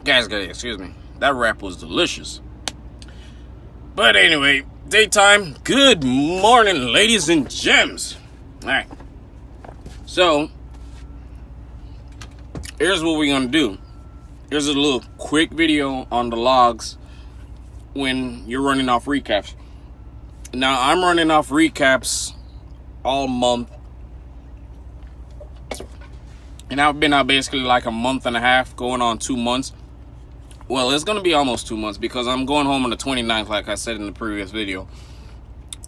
Guys, excuse me. That wrap was delicious. But anyway, daytime. Good morning, ladies and gems. Alright. So, here's what we're going to do. Here's a little quick video on the logs when you're running off recaps. Now, I'm running off recaps all month. And I've been out basically like a month and a half, going on 2 months. Well, it's going to be almost 2 months because I'm going home on the 29th, like I said in the previous video.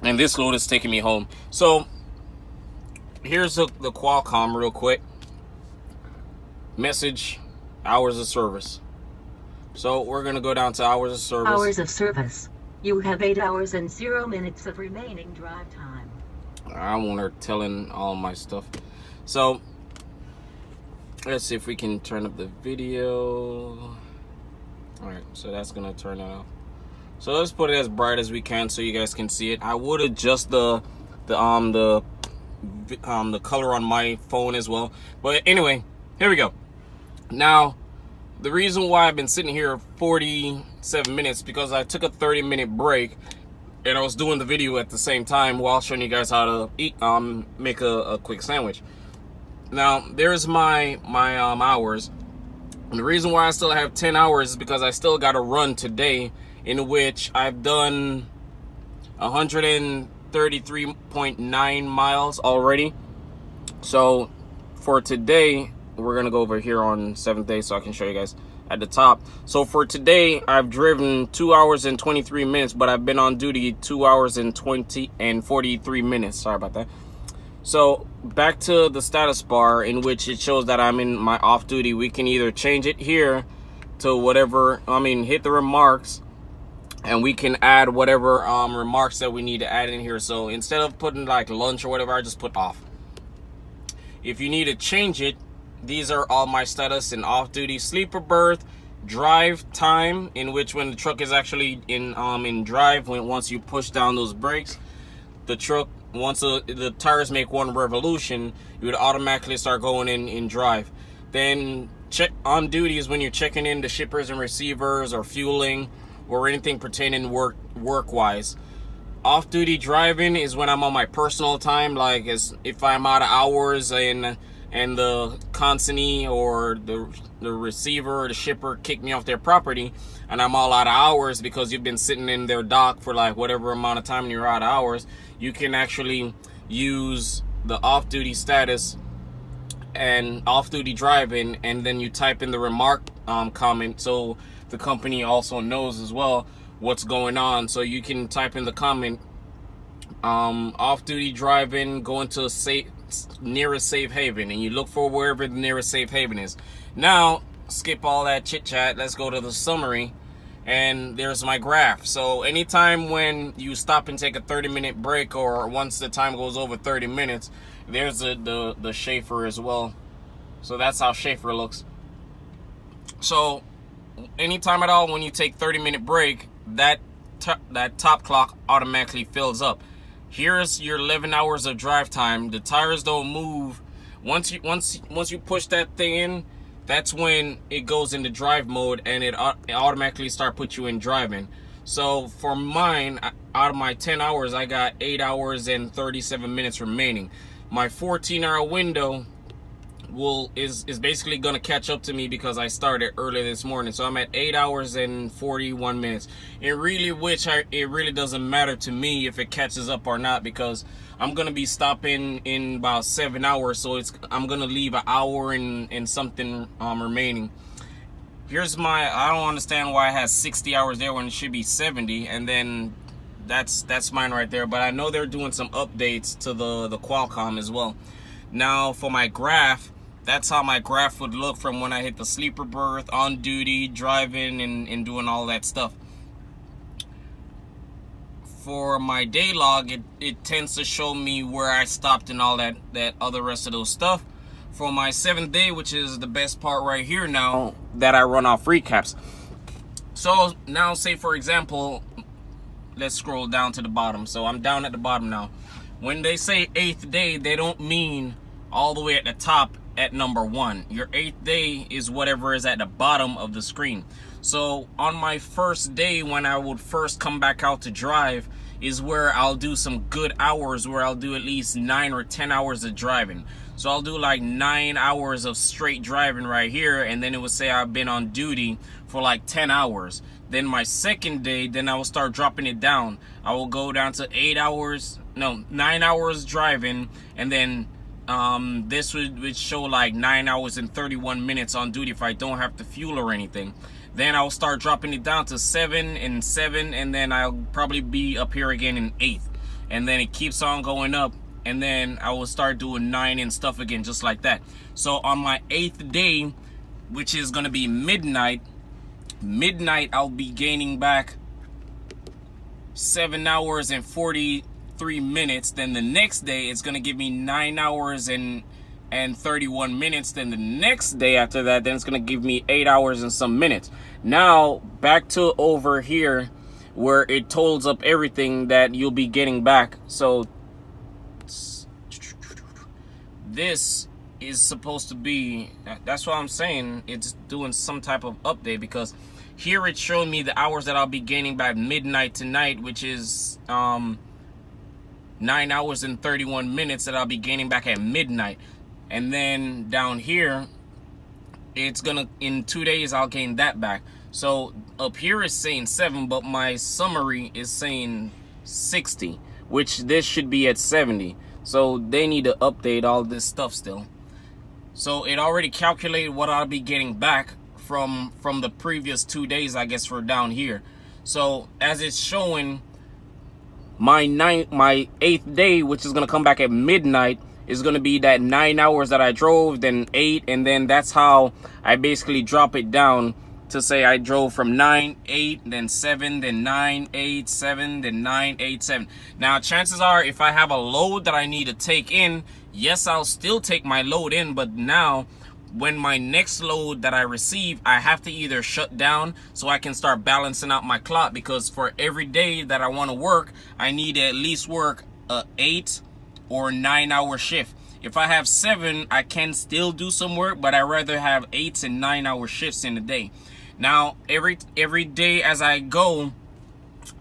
And this load is taking me home. So, here's the Qualcomm real quick. Message, hours of service. So, we're going to go down to hours of service. Hours of service. You have 8 hours and 0 minutes of remaining drive time. I want her telling all my stuff. So, let's see if we can turn up the video. Alright, so that's gonna turn it off. So let's put it as bright as we can so you guys can see it. I would adjust the color on my phone as well. But anyway, here we go. Now, the reason why I've been sitting here 47 minutes because I took a 30-minute break and I was doing the video at the same time while showing you guys how to eat, make a quick sandwich. Now, there's my hours. And the reason why I still have 10 hours is because I still got to run today, in which I've done 133.9 miles already. So for today, we're going to go over here on 7th day so I can show you guys at the top. So for today, I've driven 2 hours and 23 minutes, but I've been on duty 2 hours and 43 minutes. Sorry about that. So back to the status bar, in which it shows that I'm in my off duty. We can either change it here to whatever, hit the remarks, and we can add whatever remarks that we need to add in here. So instead of putting like lunch or whatever, I just put off. If you need to change it, these are all my status in off duty: sleeper berth, drive time, in which when the truck is actually in drive, once you push down those brakes, the truck, once the tires make one revolution, you would automatically start going in drive. Then check on duty is when you're checking in the shippers and receivers or fueling or anything pertaining work-wise. Off-duty driving is when I'm on my personal time, like as if I'm out of hours and the consignee or the receiver or the shipper kicked me off their property and I'm all out of hours because you've been sitting in their dock for like whatever amount of time and you're out of hours. You can actually use the off-duty status and off-duty driving, and then you type in the remark comment so the company also knows as well what's going on. So you can type in the comment, off-duty driving, going to nearest safe haven, and you look for wherever the nearest safe haven is. Now, skip all that chit-chat. Let's go to the summary. And there's my graph. So anytime when you stop and take a 30-minute break, or once the time goes over 30 minutes, there's the Schaefer as well. So that's how Schaefer looks. So anytime at all when you take 30-minute break, that top clock automatically fills up. Here's your 11 hours of drive time. The tires don't move. Once you push that thing in, that's when it goes into drive mode and it automatically put you in driving. So for mine, out of my 10 hours, I got 8 hours and 37 minutes remaining. My 14-hour window is basically gonna catch up to me because I started early this morning. So I'm at 8 hours and 41 minutes. It really doesn't matter to me if it catches up or not, because I'm gonna be stopping in about 7 hours, so I'm gonna leave an hour and something remaining. Here's I don't understand why it has 60 hours there when it should be 70, and then that's mine right there. But I know they're doing some updates to the Qualcomm as well. Now for my graph, that's how my graph would look from when I hit the sleeper berth, on duty, driving, and doing all that stuff. For my day log, it tends to show me where I stopped and all that other rest of those stuff. For my 7th day, which is the best part right here now, that I run off recaps. So now, say for example, let's scroll down to the bottom. So I'm down at the bottom now. When they say 8th day, they don't mean all the way at the top at number 1. Your 8th day is whatever is at the bottom of the screen. So on my first day, when I would first come back out to drive, is where I'll do some good hours, where I'll do at least 9 or 10 hours of driving. So I'll do like 9 hours of straight driving right here, and then it would say I've been on duty for like 10 hours. Then my second day, then I will start dropping it down. I will go down to 9 hours driving, and then this would show like 9 hours and 31 minutes on duty if I don't have to fuel or anything. Then I'll start dropping it down to 7 and 7, and then I'll probably be up here again in 8th. And then it keeps on going up, and then I will start doing 9 and stuff again, just like that. So on my 8th day, which is gonna be midnight, I'll be gaining back 7 hours and 43 minutes. Then the next day, it's gonna give me 9 hours and 31 minutes. Then the next day after that, then it's gonna give me 8 hours and some minutes. Now back to over here where it totals up everything that you'll be getting back. So this is supposed to be, that's what I'm saying, it's doing some type of update, because here it's showing me the hours that I'll be gaining by midnight tonight, which is 9 hours and 31 minutes that I'll be gaining back at midnight. And then down here, it's gonna, in 2 days, I'll gain that back. So up here is saying 7, but my summary is saying 60, which this should be at 70. So they need to update all this stuff still. So it already calculated what I'll be getting back from the previous 2 days, I guess, for down here. So as it's showing, my 8th day, which is gonna come back at midnight, is going to be that 9 hours that I drove, then 8, and then that's how I basically drop it down to say I drove from 9, 8, then 7, then 9, 8, 7, then 9, 8, 7. Now, chances are, if I have a load that I need to take in, yes, I'll still take my load in, but now, when my next load that I receive, I have to either shut down so I can start balancing out my clock, because for every day that I want to work, I need to at least work a 8 or 9 hour shift. If I have 7, I can still do some work, but I rather have 8 and 9 hour shifts in a day. Now, every day as I go,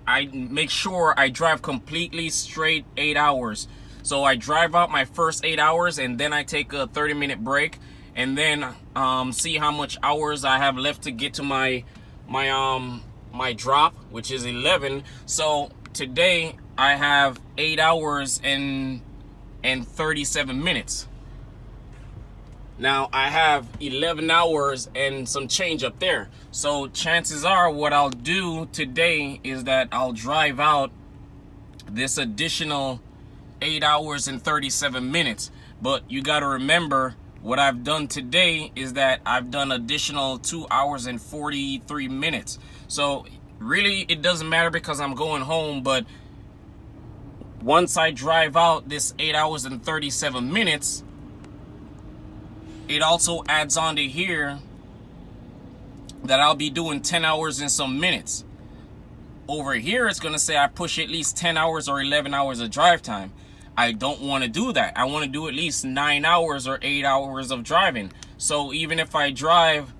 I make sure I drive completely straight 8 hours. So I drive out my first 8 hours, and then I take a 30-minute break, and then see how much hours I have left to get to my drop, which is 11. So today I have 8 hours and 37 minutes. Now I have 11 hours and some change up there. So chances are what I'll do today is that I'll drive out this additional 8 hours and 37 minutes. But you got to remember, what I've done today is that I've done additional 2 hours and 43 minutes. So really it doesn't matter because I'm going home, but once I drive out this 8 hours and 37 minutes, it also adds on to here that I'll be doing 10 hours and some minutes. Over here, it's going to say I push at least 10 hours or 11 hours of drive time. I don't want to do that. I want to do at least 9 hours or 8 hours of driving. So even if I drive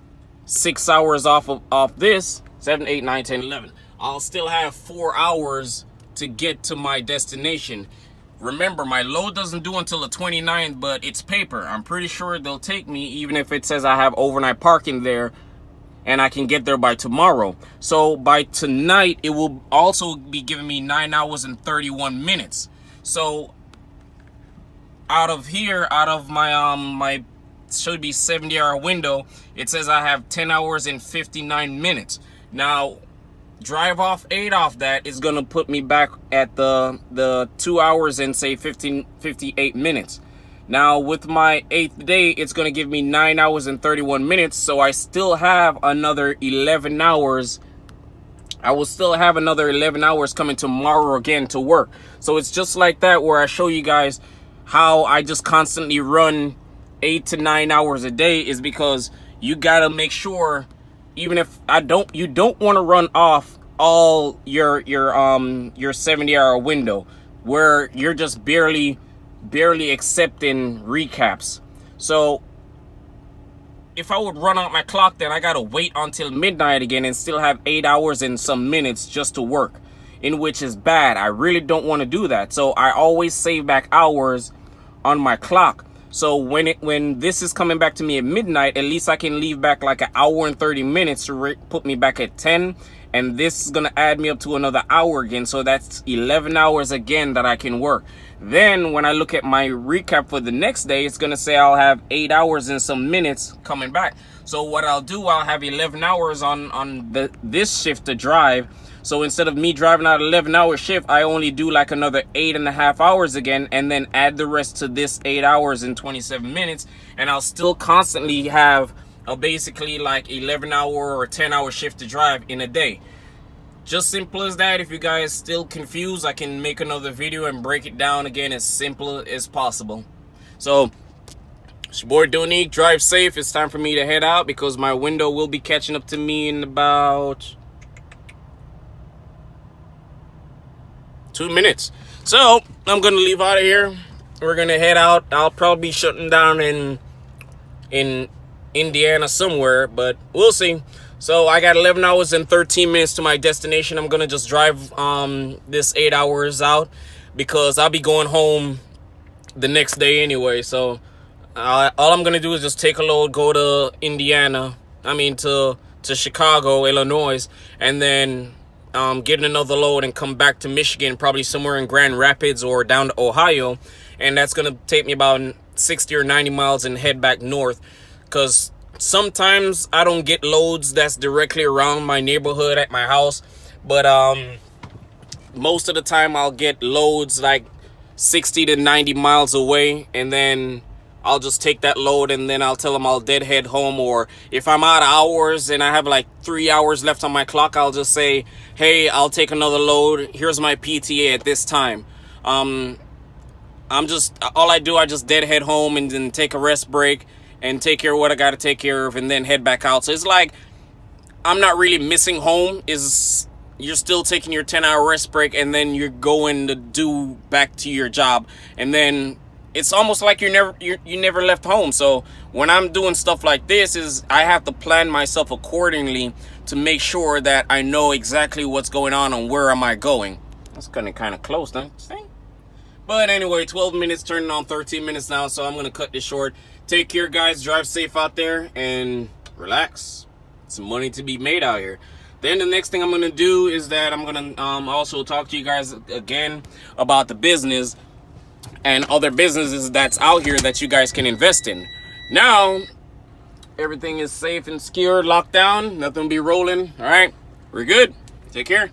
6 hours off this, 7, 8, 9, 10, 11, I'll still have 4 hours to get to my destination. Remember, my load doesn't do until the 29th, but it's paper. I'm pretty sure they'll take me even if it says I have overnight parking there and I can get there by tomorrow. So by tonight, it will also be giving me 9 hours and 31 minutes. So out of here, out of my should be 70-hour window, it says I have 10 hours and 59 minutes. Now, drive off 8 off that is going to put me back at the 2 hours and say 58 minutes. Now with my 8th day, it's going to give me 9 hours and 31 minutes. So I still have another 11 hours. I will still have another 11 hours coming tomorrow again to work. So it's just like that, where I show you guys how I just constantly run 8 to 9 hours a day, is because you got to make sure, even if you don't want to run off all your 70-hour window where you're just barely accepting recaps. So if I would run out my clock, then I gotta wait until midnight again and still have 8 hours and some minutes just to work, in which is bad. I really don't want to do that. So I always save back hours on my clock. So when this is coming back to me at midnight, at least I can leave back like an hour and 30 minutes to put me back at 10. And this is gonna add me up to another hour again. So that's 11 hours again that I can work. Then when I look at my recap for the next day, it's gonna say I'll have 8 hours and some minutes coming back. So what I'll do, I'll have 11 hours on this shift to drive. So instead of me driving out 11-hour shift, I only do like another 8.5 hours again, and then add the rest to this 8 hours and 27 minutes. And I'll still constantly have a basically like 11-hour or 10-hour shift to drive in a day. Just simple as that. If you guys still confused, I can make another video and break it down again as simple as possible. So it's your boy Donique. Drive safe. It's time for me to head out because my window will be catching up to me in about 2 minutes. So I'm gonna leave out of here. We're gonna head out. I'll probably be shutting down in Indiana somewhere, but we'll see. So I got 11 hours and 13 minutes to my destination. I'm gonna just drive this 8 hours out because I'll be going home the next day anyway. So all I'm gonna do is just take a load, go to Indiana. To Chicago, Illinois, and then get another load and come back to Michigan, probably somewhere in Grand Rapids or down to Ohio. And that's gonna take me about 60 or 90 miles and head back north, because sometimes I don't get loads that's directly around my neighborhood at my house, but most of the time I'll get loads like 60 to 90 miles away, and then I'll just take that load and then I'll tell them I'll deadhead home. Or if I'm out of hours and I have like 3 hours left on my clock, I'll just say, hey, I'll take another load. Here's my PTA at this time. I just deadhead home and then take a rest break and take care of what I got to take care of and then head back out. So it's like I'm not really missing home. You're still taking your 10-hour rest break and then you're going to do back to your job, and then it's almost like you never left home. So when I'm doing stuff like this, I have to plan myself accordingly to make sure that I know exactly what's going on and where am I going. That's kind of close, don't you think? But anyway, 12 minutes turning on 13 minutes now, so I'm going to cut this short. Take care, guys. Drive safe out there and relax. Some money to be made out here. Then the next thing I'm going to do is that I'm going to also talk to you guys again about the business and other businesses that's out here that you guys can invest in. Now, everything is safe and secure, locked down. Nothing will be rolling. All right, we're good. Take care.